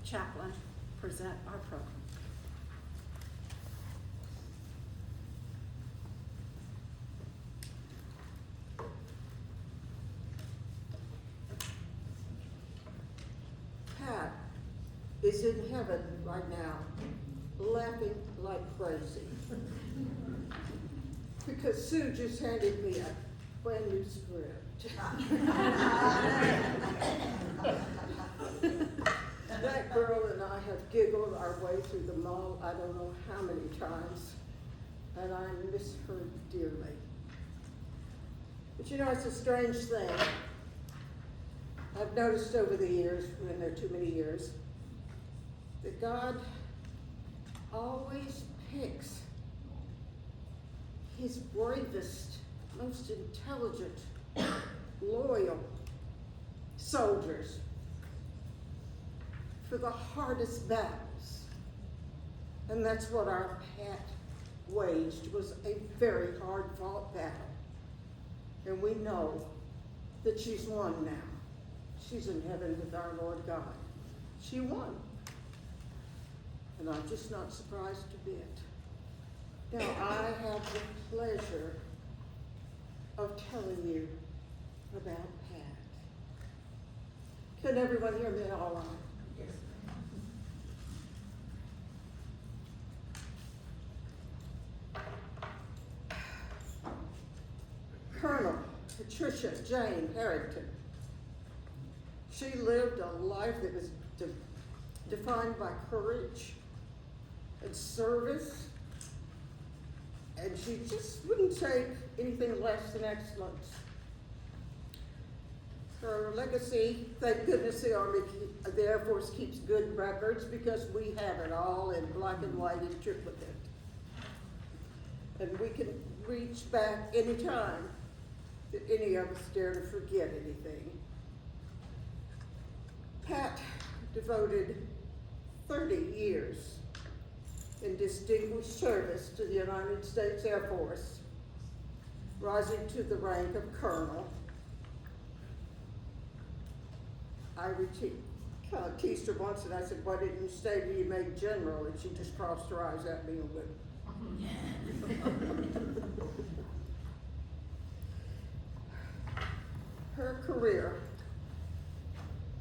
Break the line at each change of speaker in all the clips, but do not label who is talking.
chaplain present our program.
Pat is in heaven right now, laughing like crazy. Because Sue just handed me a brand new script. That girl and I have giggled our way through the mall I don't know how many times, and I miss her dearly. But you know, it's a strange thing. I've noticed over the years, when there are too many years, that God always picks his bravest, most intelligent, loyal soldiers for the hardest battles. And that's what our Pat waged, was a very hard fought battle. And we know that she's won now. She's in heaven with our Lord God. She won. And I'm just not surprised a bit. Now, I have the pleasure of telling you about Pat. Can everyone hear me all right?
Yes.
Colonel Patricia Jane Harrington. She lived a life that was defined by courage and service, and she just wouldn't take anything less than excellence. Her legacy, thank goodness the Air Force keeps good records, because we have it all in black and white in triplicate. And we can reach back anytime that any of us dare to forget anything. Pat devoted 30 years in distinguished service to the United States Air Force, rising to the rank of colonel. I teased her once, and I said, "Why didn't you stay till you made general?" And she just crossed her eyes at me and went. Her career,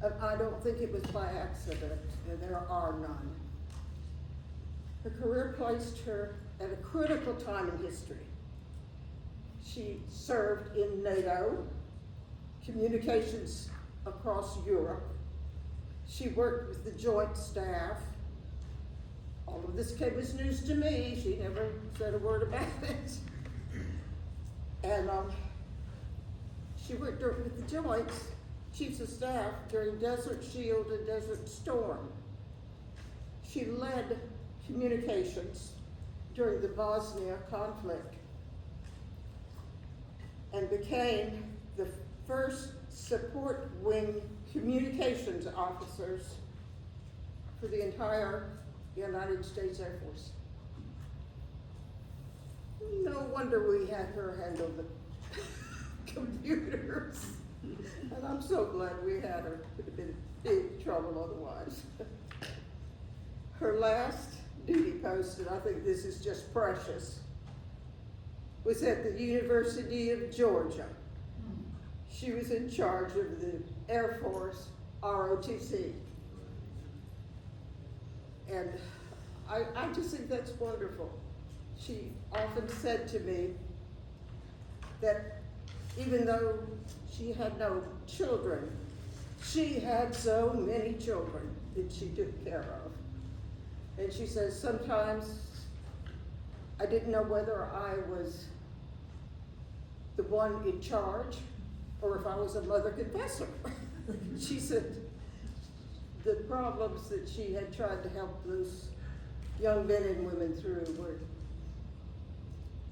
and I don't think it was by accident, and there are none. Her career placed her at a critical time in history. She served in NATO, communications across Europe. She worked with the Joint Staff. All of this came as news to me. She never said a word about it. And she worked with the Joints, Chiefs of Staff, during Desert Shield and Desert Storm. She led communications during the Bosnia conflict and became the first support wing communications officers for the entire United States Air Force. No wonder we had her handle the computers. And I'm so glad we had her. Could have been in big trouble otherwise. Her last duty post, and I think this is just precious, was at the University of Georgia. She was in charge of the Air Force ROTC. And I just think that's wonderful. She often said to me that even though she had no children, she had so many children that she took care of. And she says, sometimes I didn't know whether I was the one in charge or if I was a mother confessor. She said the problems that she had tried to help those young men and women through were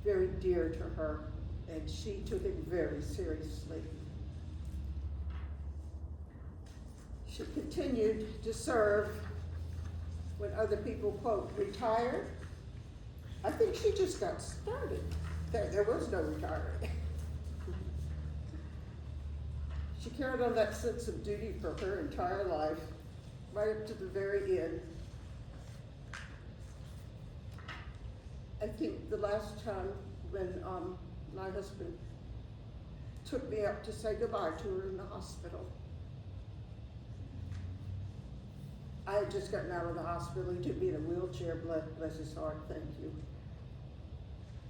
very dear to her, and she took it very seriously. She continued to serve when other people, quote, retired. I think she just got started. There was no retiring. She carried on that sense of duty for her entire life, right up to the very end. I think the last time when my husband took me up to say goodbye to her in the hospital, I had just gotten out of the hospital. He took me in a wheelchair, bless his heart, thank you.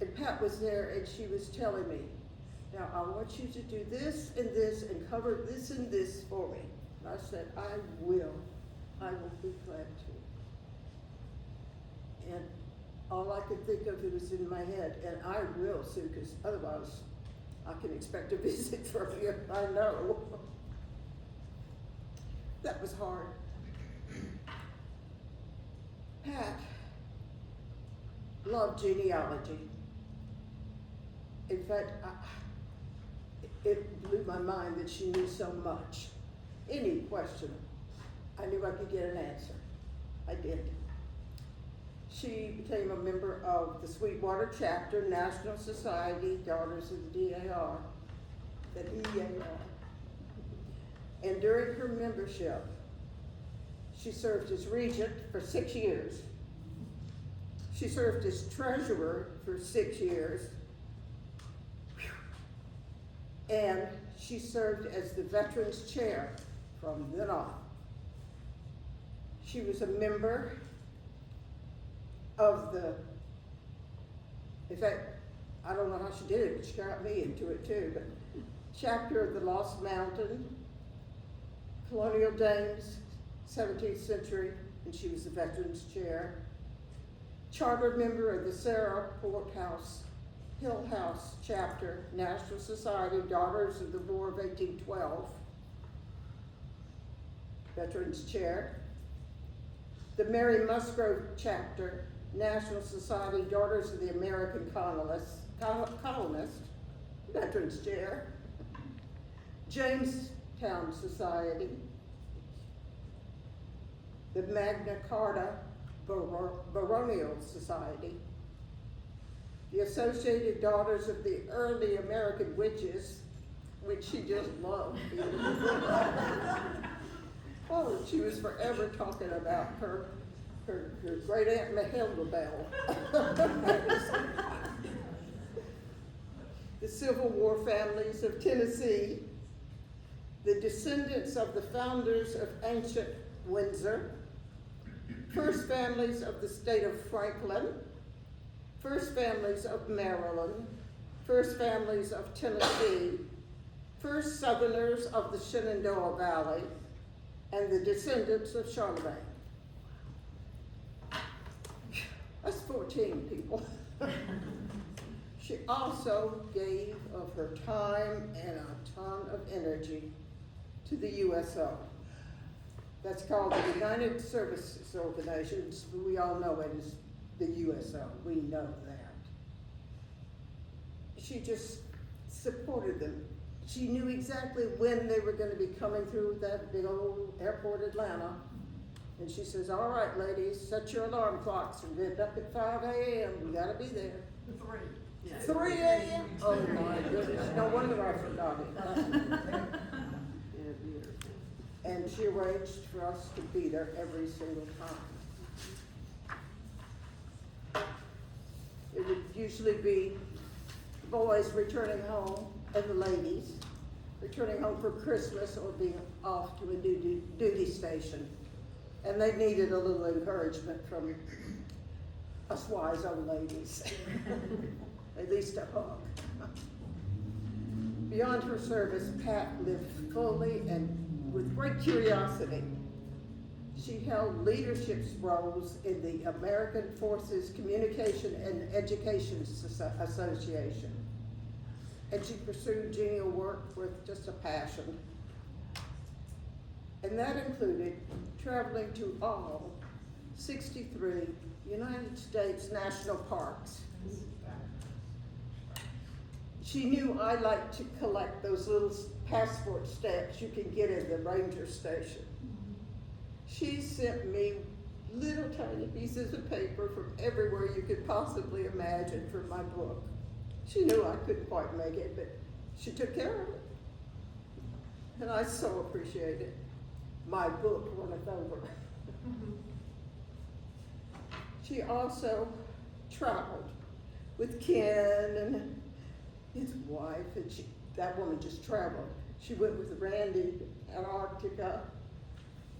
And Pat was there and she was telling me, now I want you to do this and cover this and this for me. And I said, I will be glad to. And all I could think of, it was in my head, and I will, Sue, because otherwise I can expect a visit from you, I know. That was hard. Pat loved genealogy. In fact, it blew my mind that she knew so much. Any question, I knew I could get an answer. I did. She became a member of the Sweetwater Chapter, National Society, Daughters of the DAR, the DAR. And during her membership, she served as regent for 6 years. She served as treasurer for 6 years. And she served as the Veterans Chair from then on. She was a member of the, in fact, I don't know how she did it, but she got me into it too, but chapter of the Lost Mountain, Colonial Dames, 17th century, and she was the Veterans Chair. Charter member of the Sarah Porthouse Hill House Chapter, National Society, Daughters of the War of 1812, Veterans Chair. The Mary Musgrove Chapter, National Society, Daughters of the American Colonist, Veterans Chair. Jamestown Society, the Magna Carta Baronial Society, the Associated Daughters of the Early American Witches, which she just loved. Oh, she was forever talking about her great aunt Matilda Bell. The Civil War families of Tennessee, the descendants of the founders of ancient Windsor, first families of the state of Franklin, first families of Maryland, first families of Tennessee, first Southerners of the Shenandoah Valley, and the descendants of Charlemagne. That's 14 people. She also gave of her time and a ton of energy to the USO. That's called the United Services Organizations. We all know it as the USO. We know that. She just supported them. She knew exactly when they were going to be coming through that big old airport, Atlanta. And she says, all right, ladies, set your alarm clocks. We're getting up at 5 a.m. We got to be there.
3. Yeah.
3 a.m.? Oh my goodness, no wonder I forgot it. And she arranged for us to be there every single time. It would usually be boys returning home and the ladies returning home for Christmas or being off to a duty station. And they needed a little encouragement from us wise old ladies, at least a hug. Beyond her service, Pat lived fully and with great curiosity. She held leadership roles in the American Forces Communication and Education Association. And she pursued genial work with just a passion. And that included traveling to all 63 United States national parks. She knew I liked to collect those little passport stamps you can get in the ranger station. She sent me little tiny pieces of paper from everywhere you could possibly imagine for my book. She knew I couldn't quite make it, but she took care of it. And I so appreciate it. my book runneth over. She also traveled with Ken and his wife, and that woman just traveled. She went with Randy to Antarctica.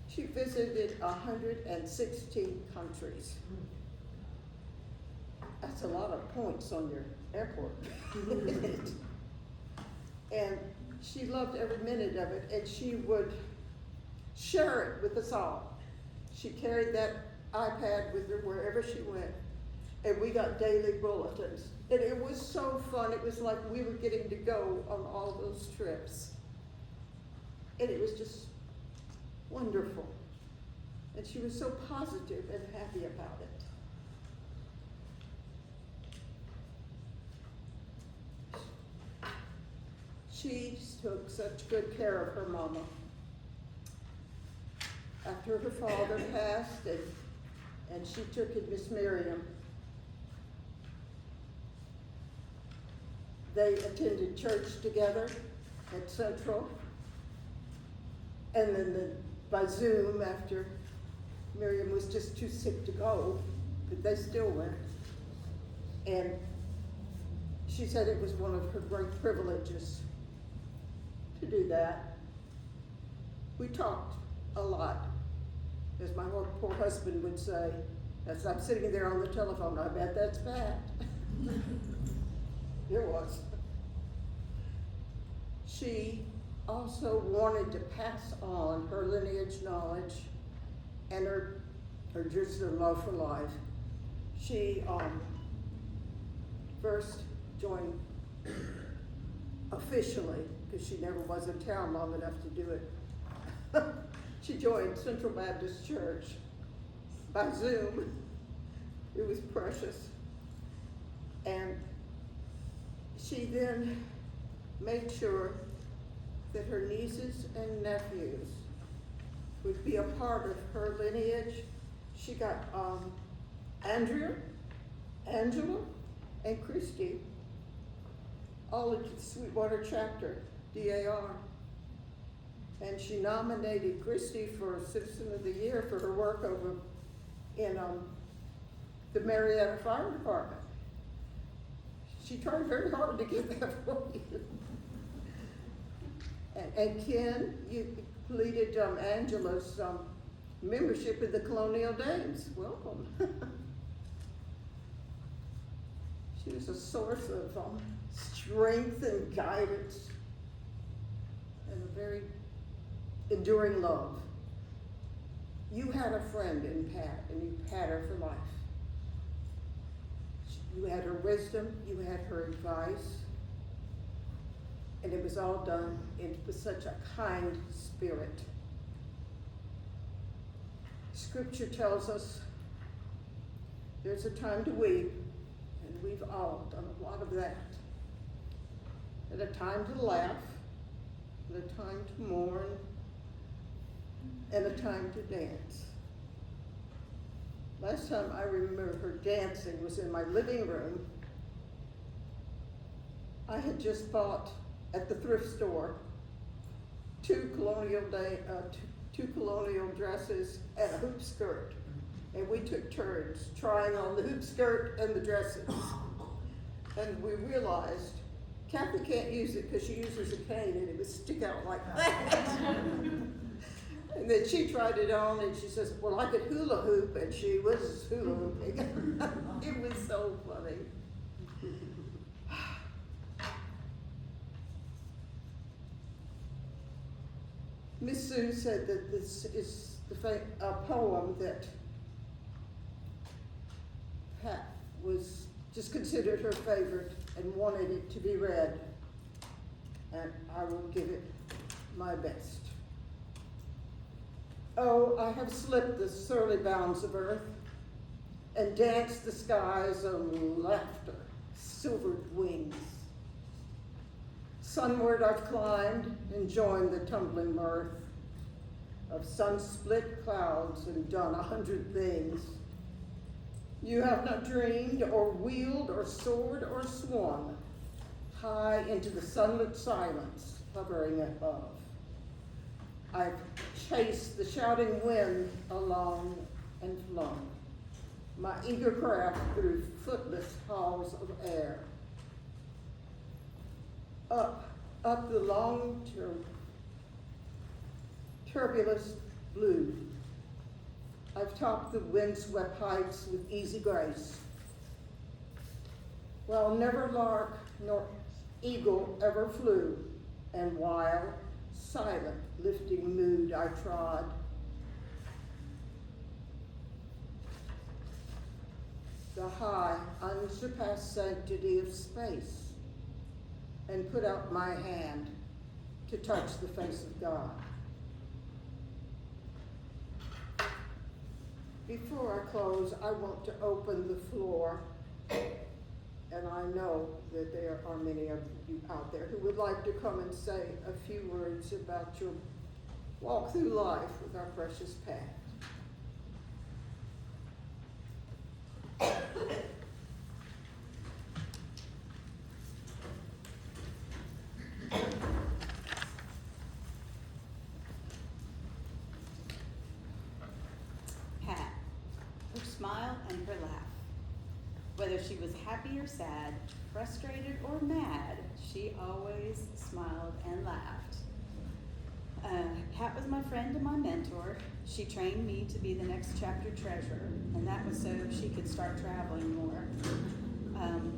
She visited 116 countries. That's a lot of points on your airport. And she loved every minute of it, and she would share it with us all. She carried that iPad with her wherever she went, and we got daily bulletins. And it was so fun. It was like we were getting to go on all those trips. And it was just wonderful. And she was so positive and happy about it. She took such good care of her mama. After her father passed, and she took in Miss Miriam, they attended church together at Central, and then by Zoom after Miriam was just too sick to go, but they still went. And she said it was one of her great privileges to do that. We talked a lot, as my poor husband would say, as I'm sitting there on the telephone, I bet that's bad. It was. She also wanted to pass on her lineage knowledge and her just her love for life. She first joined officially, because she never was in town long enough to do it. She joined Central Baptist Church by Zoom. It was precious. And she then made sure that her nieces and nephews would be a part of her lineage. She got Andrea, Angela, and Christy all into the Sweetwater chapter, DAR. And she nominated Christy for Citizen of the Year for her work over in the Marietta Fire Department. She tried very hard to get that for you. And Ken, you completed Angela's membership in the Colonial Dames. Welcome. She was a source of strength and guidance and a very enduring love. You had a friend in Pat, and you had her for life. You had her wisdom, you had her advice, and it was all done with such a kind spirit. Scripture tells us there's a time to weep, and we've all done a lot of that. And a time to laugh, and a time to mourn, and a time to dance. Last time I remember her dancing was in my living room. I had just bought at the thrift store two colonial dresses and a hoop skirt. And we took turns trying on the hoop skirt and the dresses. And we realized Kathy can't use it because she uses a cane and it would stick out like that. And then she tried it on and she says, well, I could hula hoop, and she was hula hooping. It was so funny. Miss Sue said that this is a poem that Pat was just considered her favorite and wanted it to be read. And I will give it my best. Oh, I have slipped the surly bounds of earth and danced the skies on laughter, silvered wings. Sunward I've climbed and joined the tumbling mirth of sun-split clouds and done 100 things. You have not dreamed or wheeled or soared or swung high into the sunlit silence hovering above. I've chased the shouting wind along and flown, my eager craft through footless halls of air. Up the long turbulent blue, I've topped the windswept heights with easy grace, while never lark nor eagle ever flew, and while silent, lifting mood I trod. The high, unsurpassed sanctity of space, and put out my hand to touch the face of God. Before I close, I want to open the floor, and I know that there are many of you out there who would like to come and say a few words about your walk through life with our precious Pat.
Pat, her smile and her laugh. Whether she was happy or sad, frustrated or mad, she always smiled and laughed. Pat was my friend and my mentor. She trained me to be the next chapter treasurer, and that was so she could start traveling more.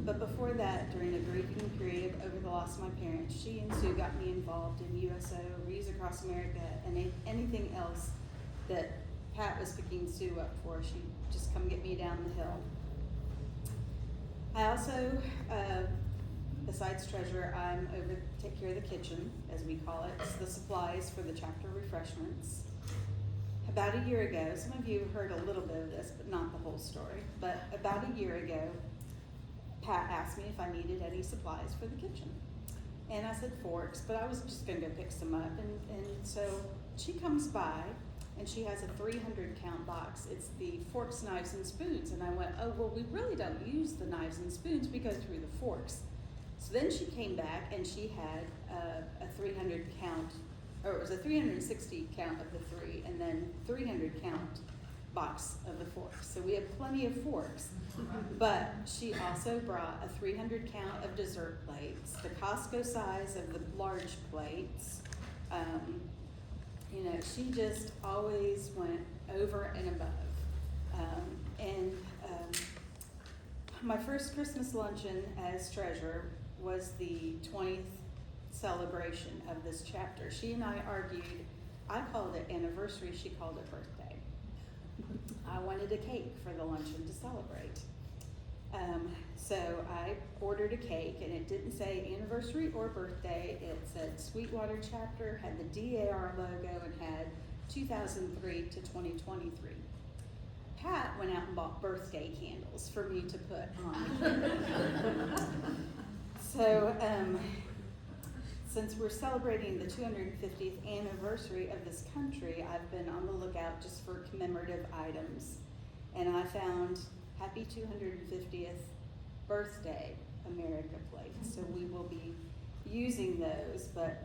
But before that, during a grieving period over the loss of my parents, she and Sue got me involved in USO, Wreaths Across America, and anything else that Pat was picking Sue up for. She'd just come get me down the hill. I also, besides treasurer, take care of the kitchen, as we call it. It's the supplies for the chapter refreshments. About a year ago, some of you have heard a little bit of this, but not the whole story. But about a year ago, Pat asked me if I needed any supplies for the kitchen. And I said forks, but I was just gonna go pick some up. And so she comes by, and she has a 300 count box. It's the forks, knives, and spoons. And I went, oh, well, we really don't use the knives and spoons, we go through the forks. So then she came back and she had a 300 count, or it was a 360 count of the three, and then 300 count box of the forks. So we have plenty of forks. But she also brought a 300 count of dessert plates, the Costco size of the large plates. She just always went over and above. My first Christmas luncheon as treasurer was the 20th celebration of this chapter. She and I argued. I called it anniversary, she called it birthday. I wanted a cake for the luncheon to celebrate. So I ordered a cake, and it didn't say anniversary or birthday. It said Sweetwater Chapter, had the DAR logo, and had 2003 to 2023. Pat went out and bought birthday candles for me to put on the cake. So, since we're celebrating the 250th anniversary of this country, I've been on the lookout just for commemorative items. And I found Happy 250th Birthday America plates. So we will be using those, but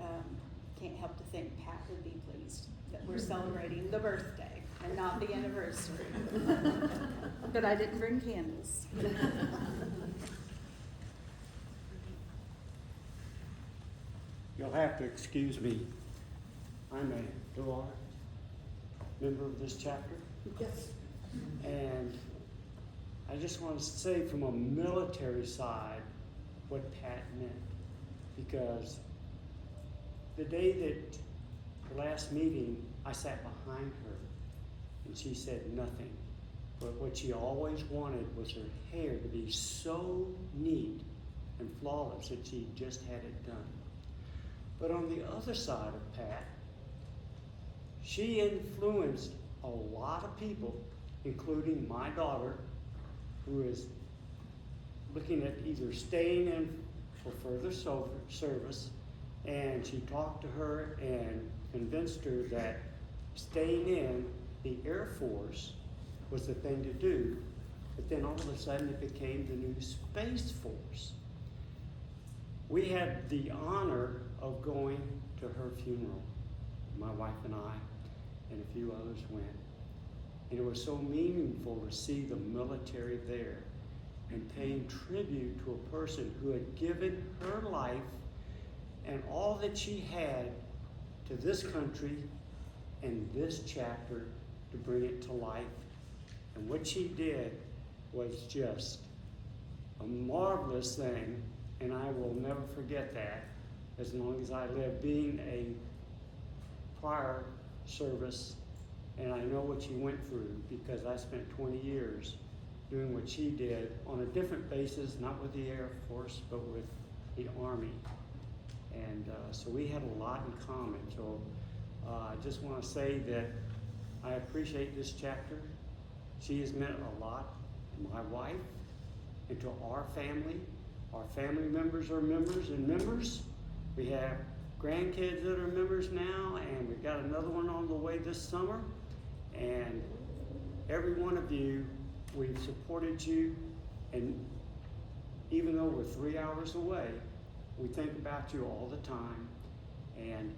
can't help to think Pat would be pleased that we're celebrating the birthday and not the anniversary. But I didn't bring candles.
You'll have to excuse me. I'm a Duar, member of this chapter.
Yes.
And I just want to say from a military side what Pat meant. Because the day that the last meeting, I sat behind her and she said nothing. But what she always wanted was her hair to be so neat and flawless that she just had it done. But on the other side of Pat, she influenced a lot of people, including my daughter, who is looking at either staying in for further service, and she talked to her and convinced her that staying in the Air Force was the thing to do, but then all of a sudden it became the new Space Force. We had the honor of going to her funeral My wife and I and a few others went. And it was so meaningful to see the military there and paying tribute to a person who had given her life and all that she had to this country and this chapter to bring it to life. And what she did was just a marvelous thing, and I will never forget that as long as I live, being a prior service. And I know what she went through because I spent 20 years doing what she did on a different basis, not with the Air Force, but with the Army. And so we had a lot in common. So I just want to say that I appreciate this chapter. She has meant a lot to my wife and to our family. Our family members are members and members. We have grandkids that are members now, and we've got another one on the way this summer. And every one of you, we've supported you, and even though we're 3 hours away, we think about you all the time. And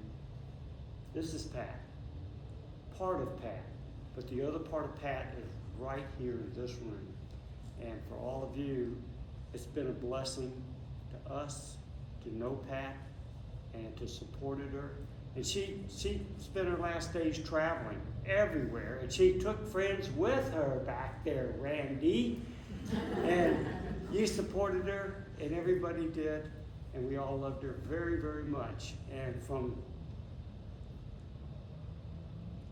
this is Pat, part of Pat, but the other part of Pat is right here in this room. And for all of you, it's been a blessing to us to know Pat and to supported her. And she spent her last days traveling everywhere, and she took friends with her back there, Randy. And you supported her, and everybody did, and we all loved her very, very much. And from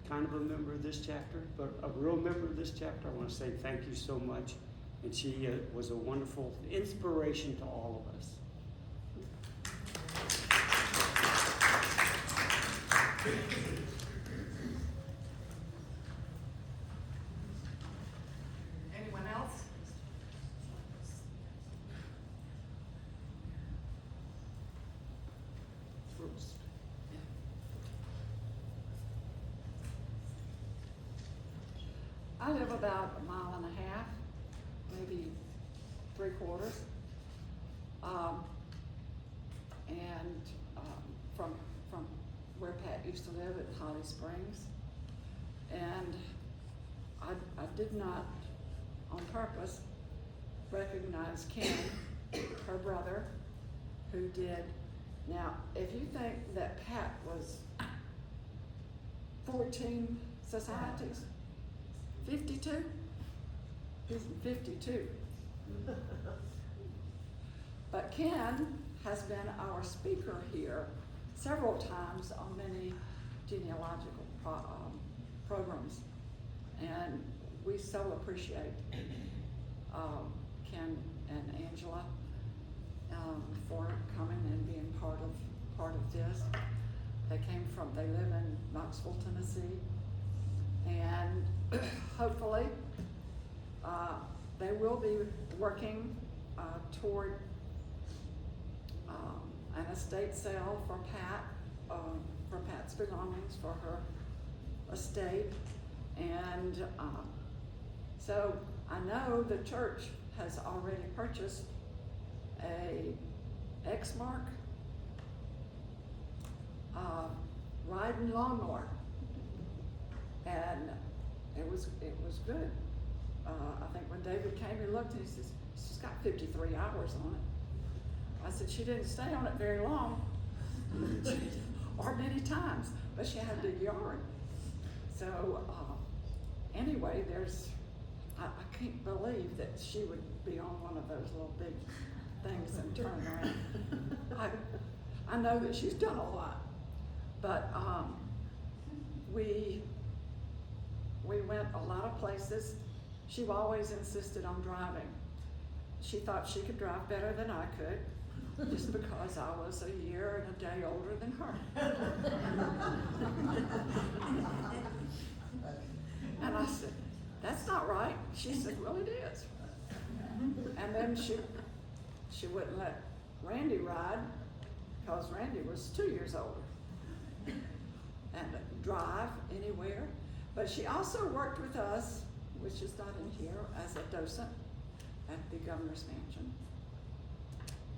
kind of a member of this chapter, but a real member of this chapter, I want to say thank you so much. And she was a wonderful inspiration to all of us.
Anyone else?
First.
I live about a mile and a half, maybe 3/4. And from where Pat used to live at Holly Springs. And I did not, on purpose, recognize Ken, her brother, who did. Now, if you think that Pat was 14 societies, 52? He's 52. But Ken has been our speaker here several times on many genealogical programs. And we so appreciate Ken and Angela for coming and being part of this. They live in Knoxville, Tennessee. And hopefully, they will be working toward an estate sale for Pat's belongings for her estate. And so I know the church has already purchased a Exmark riding lawnmower. And it was good. I think when David came, he looked and he says, she's got 53 hours on it. I said, she didn't stay on it very long, or many times, but she had a big yard. So anyway, I can't believe that she would be on one of those little big things and turn around. I know that she's done a lot, but we went a lot of places. She always insisted on driving. She thought she could drive better than I could, just because I was a year and a day older than her. And I said, that's not right. She said, well, it is. And then she wouldn't let Randy ride, because Randy was 2 years older, and drive anywhere. But she also worked with us, which is not in here, as a docent at the Governor's Mansion.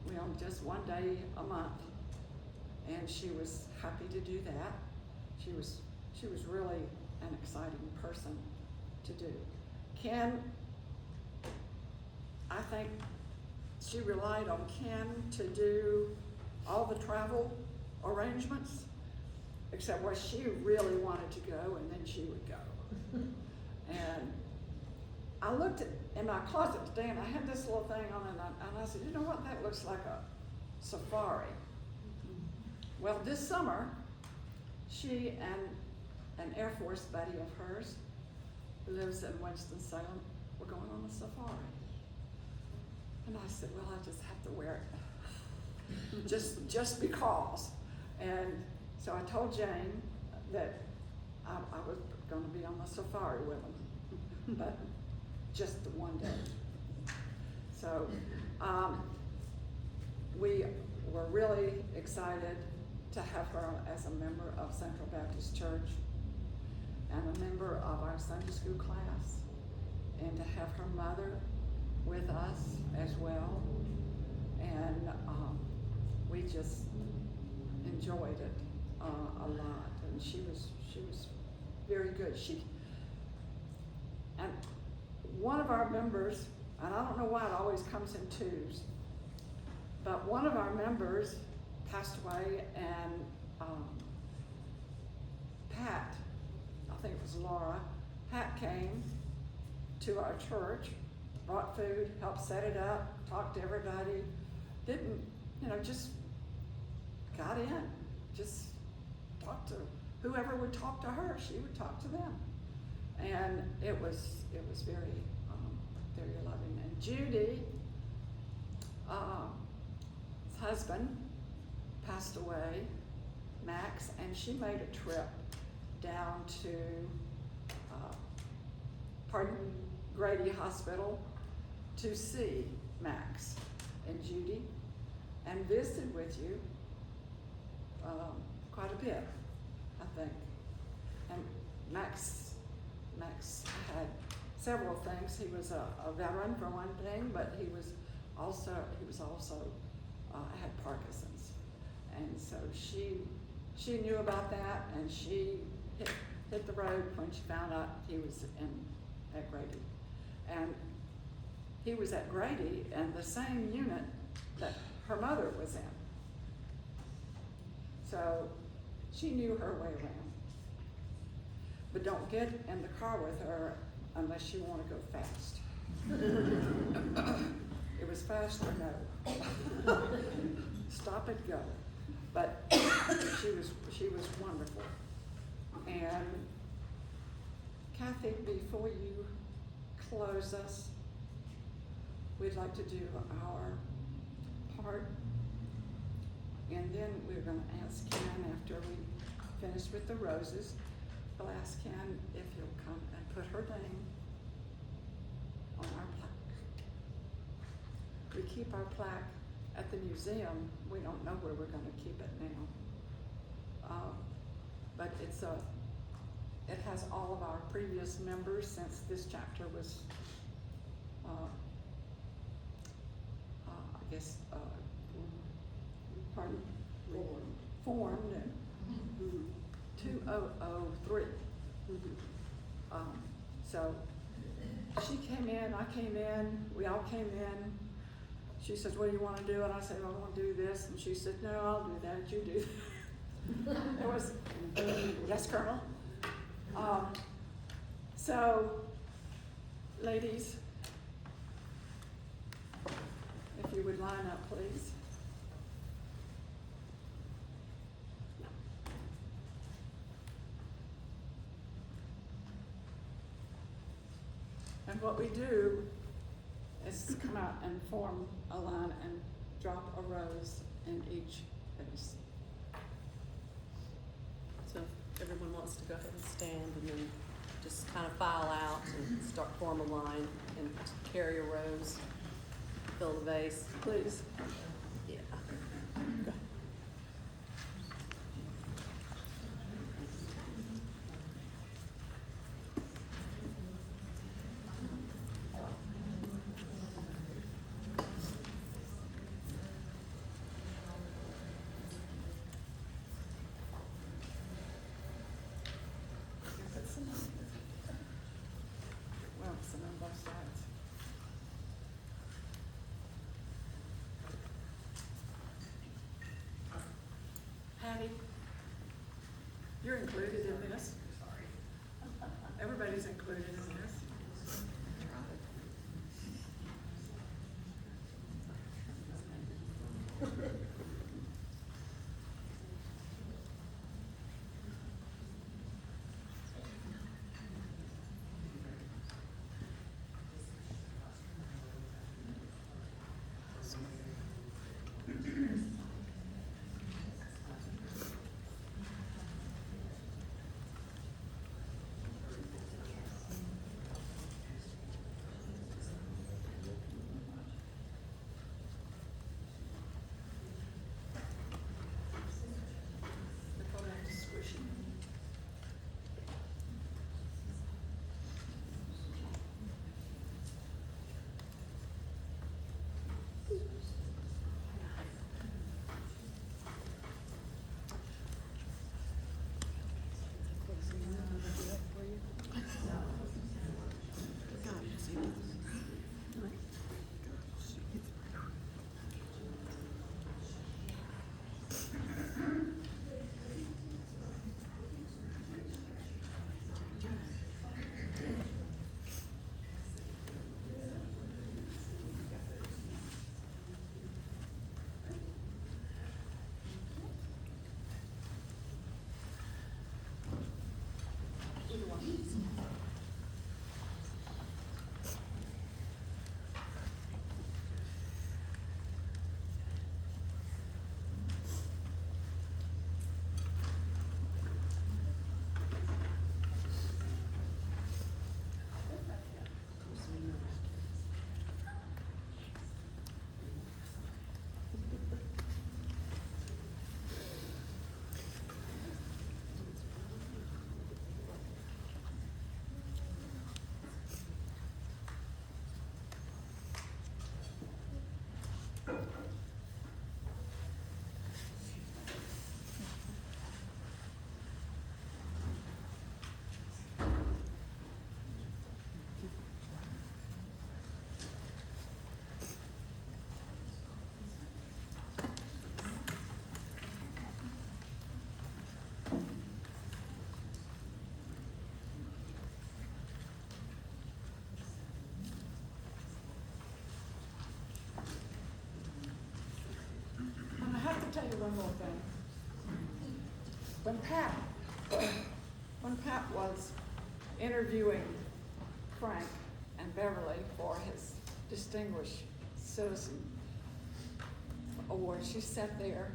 We only just one day a month, and she was happy to do that. she was really an exciting person to do. Ken, I think she relied on Ken to do all the travel arrangements, except where she really wanted to go, and then she would go. And I looked in my closet today, and I had this little thing on, and I said, you know what, that looks like a safari. Well, this summer, she and an Air Force buddy of hers who lives in Winston-Salem were going on a safari. And I said, well, I just have to wear it, just because. And so I told Jane that I was going to be on the safari with them, but just the one day. So we were really excited to have her as a member of Central Baptist Church and a member of our Sunday school class, and to have her mother with us as well. And we just enjoyed it a lot, and she was very good. And one of our members, and I don't know why it always comes in twos, but one of our members passed away, and Pat, I think it was Laura, Pat came to our church, brought food, helped set it up, talked to everybody, didn't, just got in, just talked to whoever would talk to her, she would talk to them. And it was very, very loving. And Judy, his husband passed away, Max, and she made a trip down to Grady Hospital to see Max and Judy and visited with you quite a bit, I think. And Max had several things. He was a veteran for one thing, but he was also had Parkinson's, and so she knew about that, and she hit the road when she found out he was at Grady. And he was at Grady in the same unit that her mother was in. So she knew her way around. But don't get in the car with her unless you want to go fast. It was fast or no. Stop and go. But she was wonderful. And Kathy, before you close us, we'd like to do our part. And then we're going to ask Ken, after we finish with the roses, we'll ask Ken if he'll come and put her name on our plaque. We keep our plaque at the museum. We don't know where we're going to keep it now. But it has all of our previous members since this chapter was, formed in 2003. So she came in, I came in, we all came in. She says, what do you want to do? And I said, well, I want to do this. And she said, no, I'll do that, you do that. It was, yes, Colonel. So, ladies, if you would line up, please. And what we do is come out and form a line and drop a rose in each vase.
So if everyone wants to go ahead and stand and then just kind of file out and form a line and carry a rose, fill the vase.
Please.
Yeah.
both sides. Patty, you're included in this. Everybody's included in this. They probably have to squish it. Either one. And I have to tell you one more thing. When Pat was interviewing Frank and Beverly for his Distinguished Citizen Award, she sat there,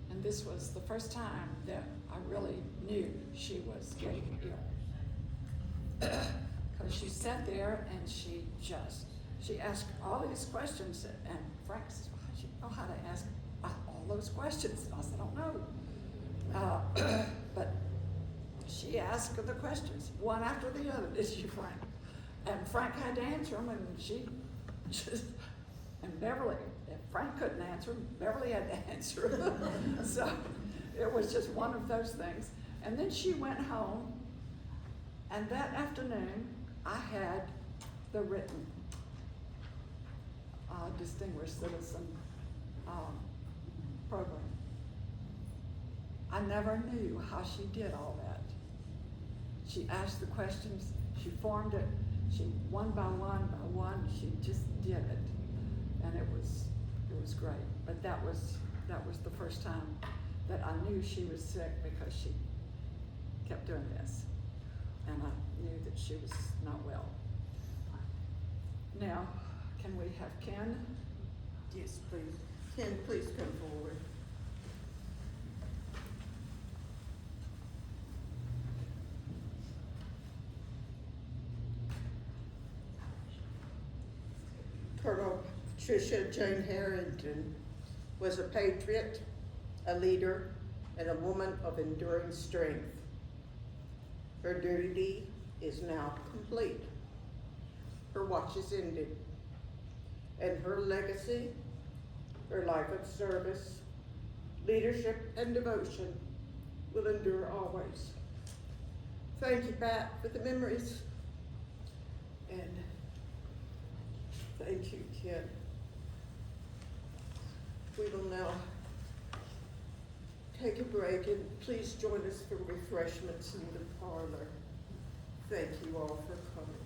and this was the first time that I really knew she was getting ill. Because she sat there and she asked all these questions, and Frank says, well, how'd you know how to ask all those questions? And I said, I don't know. But she asked the questions, one after the other, did you, Frank? And Frank had to answer them, and she just, and Beverly, if Frank couldn't answer them, Beverly had to answer them. So it was just one of those things. And then she went home, and that afternoon, I had the written Distinguished Citizen program. I never knew how she did all that. She asked the questions, she formed it, she one by one, she just did it. And it was great. But that was the first time that I knew she was sick, because she kept doing this. And I knew that she was not well. Now, can we have Ken?
Yes, please. Ken, please come forward. Colonel Patricia Jane Harrington was a patriot, a leader, and a woman of enduring strength. Her duty is now complete. Her watch is ended, and her legacy, her life of service, leadership, and devotion will endure always. Thank you, Pat, for the memories, and Thank you, Ken. We will now take a break, and please join us for refreshments in the parlor. Thank you all for coming.